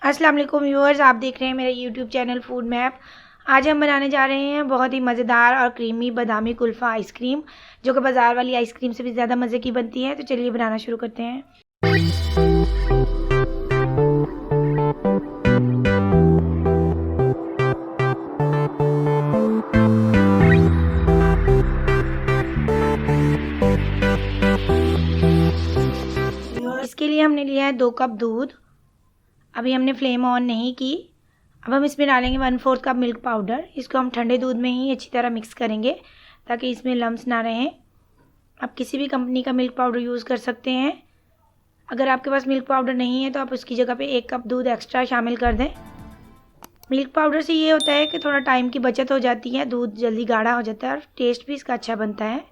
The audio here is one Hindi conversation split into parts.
अस्सलाम वालेकुम व्यूअर्स, आप देख रहे हैं मेरा यूट्यूब चैनल फूड मैप। आज हम बनाने जा रहे हैं बहुत ही मज़ेदार और क्रीमी बादामी कुल्फ़ा आइसक्रीम, जो कि बाज़ार वाली आइसक्रीम से भी ज़्यादा मज़े की बनती है। तो चलिए बनाना शुरू करते हैं। इसके लिए हमने लिया है 2 कप दूध। अभी हमने फ्लेम ऑन नहीं की। अब हम इसमें डालेंगे 1/4 कप मिल्क पाउडर। इसको हम ठंडे दूध में ही अच्छी तरह मिक्स करेंगे ताकि इसमें लम्स ना रहें। आप किसी भी कंपनी का मिल्क पाउडर यूज़ कर सकते हैं। अगर आपके पास मिल्क पाउडर नहीं है तो आप उसकी जगह पे 1 कप दूध एक्स्ट्रा शामिल कर दें। मिल्क पाउडर से ये होता है कि थोड़ा टाइम की बचत हो जाती है, दूध जल्दी गाढ़ा हो जाता है और टेस्ट भी इसका अच्छा बनता है।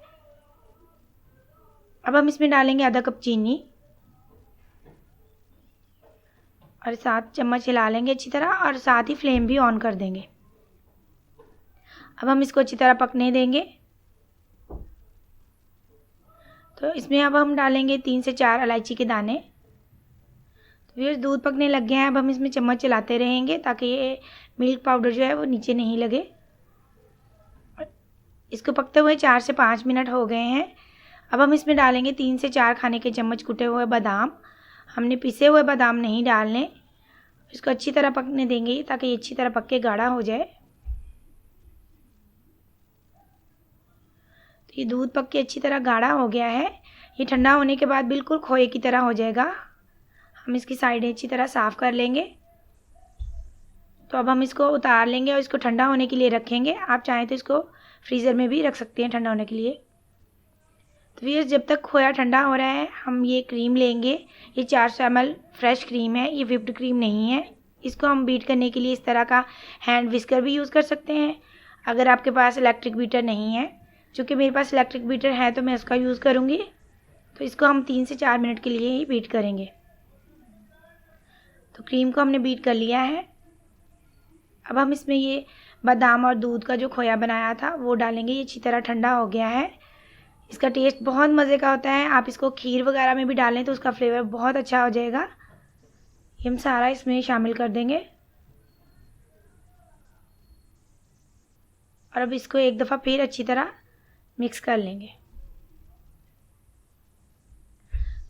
अब हम इसमें डालेंगे आधा कप चीनी और 7 चम्मच हिला लेंगे अच्छी तरह और साथ ही फ्लेम भी ऑन कर देंगे। अब हम इसको अच्छी तरह पकने देंगे। तो इसमें अब हम डालेंगे 3 से 4 इलायची के दाने। तो फिर दूध पकने लग गया है। अब हम इसमें चम्मच चलाते रहेंगे ताकि ये मिल्क पाउडर जो है वो नीचे नहीं लगे। इसको पकते हुए 4 से 5 मिनट हो गए हैं। अब हम इसमें डालेंगे 3 से 4 खाने के चम्मच कुटे हुए बादाम। हमने पिसे हुए बादाम नहीं डालने। इसको अच्छी तरह पकने देंगे ताकि ये अच्छी तरह पक के गाढ़ा हो जाए। तो ये दूध पक के अच्छी तरह गाढ़ा हो गया है। ये ठंडा होने के बाद बिल्कुल खोए की तरह हो जाएगा। हम इसकी साइडें अच्छी तरह साफ़ कर लेंगे। तो अब हम इसको उतार लेंगे और इसको ठंडा होने के लिए रखेंगे। आप चाहें तो इसको फ्रीज़र में भी रख सकते हैं ठंडा होने के लिए। तो फिर जब तक खोया ठंडा हो रहा है हम ये क्रीम लेंगे। ये 400 ml फ्रेश क्रीम है, ये व्हिप्ड क्रीम नहीं है। इसको हम बीट करने के लिए इस तरह का हैंड विस्कर भी यूज़ कर सकते हैं अगर आपके पास इलेक्ट्रिक बीटर नहीं है। चूँकि मेरे पास इलेक्ट्रिक बीटर है तो मैं उसका यूज़ करूँगी। तो इसको हम 3 से 4 मिनट के लिए ही बीट करेंगे। तो क्रीम को हमने बीट कर लिया है। अब हम इसमें ये बादाम और दूध का जो खोया बनाया था वो डालेंगे। ये अच्छी तरह ठंडा हो गया है। इसका टेस्ट बहुत मज़े का होता है। आप इसको खीर वगैरह में भी डालें तो उसका फ्लेवर बहुत अच्छा हो जाएगा। ये हम सारा इसमें शामिल कर देंगे और अब इसको एक दफ़ा फिर अच्छी तरह मिक्स कर लेंगे।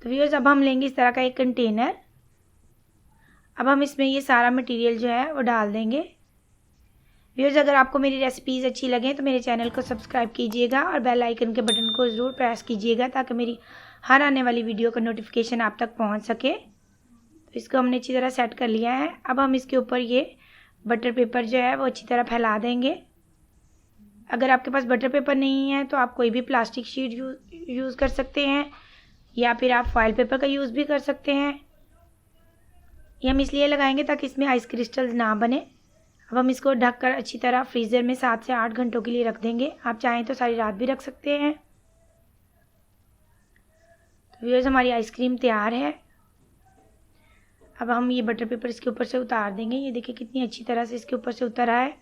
तो व्यूअर्स, अब हम लेंगे इस तरह का एक कंटेनर। अब हम इसमें ये सारा मटेरियल जो है वो डाल देंगे। व्यूअर्स, अगर आपको मेरी रेसिपीज़ अच्छी लगें तो मेरे चैनल को सब्सक्राइब कीजिएगा और बेल आइकन के बटन को ज़रूर प्रेस कीजिएगा ताकि मेरी हर आने वाली वीडियो का नोटिफिकेशन आप तक पहुंच सके। तो इसको हमने अच्छी तरह सेट कर लिया है। अब हम इसके ऊपर ये बटर पेपर जो है वो अच्छी तरह फैला देंगे। अगर आपके पास बटर पेपर नहीं है तो आप कोई भी प्लास्टिक शीट यूज़ कर सकते हैं या फिर आप फॉइल पेपर का यूज़ भी कर सकते हैं। ये हम इसलिए लगाएंगे ताकि इसमें आइस क्रिस्टल्स ना बने। अब हम इसको ढककर अच्छी तरह फ्रीज़र में 7 से 8 घंटों के लिए रख देंगे। आप चाहें तो सारी रात भी रख सकते हैं। तो व्यूअर्स, हमारी आइसक्रीम तैयार है। अब हम ये बटर पेपर इसके ऊपर से उतार देंगे। ये देखिए कितनी अच्छी तरह से इसके ऊपर से उतर रहा है।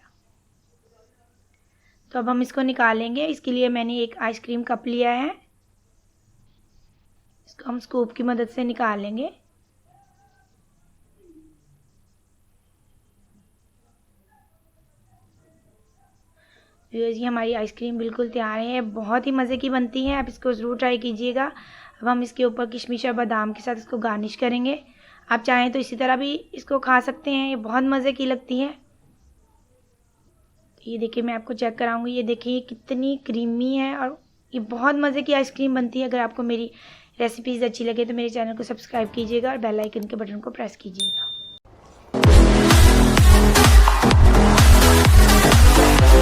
तो अब हम इसको निकालेंगे। इसके लिए मैंने एक आइसक्रीम कप लिया है। इसको हम स्कूप की मदद से निकाल लेंगे। ये हमारी आइसक्रीम बिल्कुल तैयार है। बहुत ही मज़े की बनती है, आप इसको ज़रूर ट्राई कीजिएगा। अब हम इसके ऊपर किशमिश और बादाम के साथ इसको गार्निश करेंगे। आप चाहें तो इसी तरह भी इसको खा सकते हैं, ये बहुत मज़े की लगती है। तो ये देखिए, मैं आपको चेक कराऊंगी। ये देखिए कितनी क्रीमी है और ये बहुत मज़े की आइसक्रीम बनती है। अगर आपको मेरी रेसिपीज़ अच्छी लगे तो मेरे चैनल को सब्सक्राइब कीजिएगा और बेल आइकन के बटन को प्रेस कीजिएगा।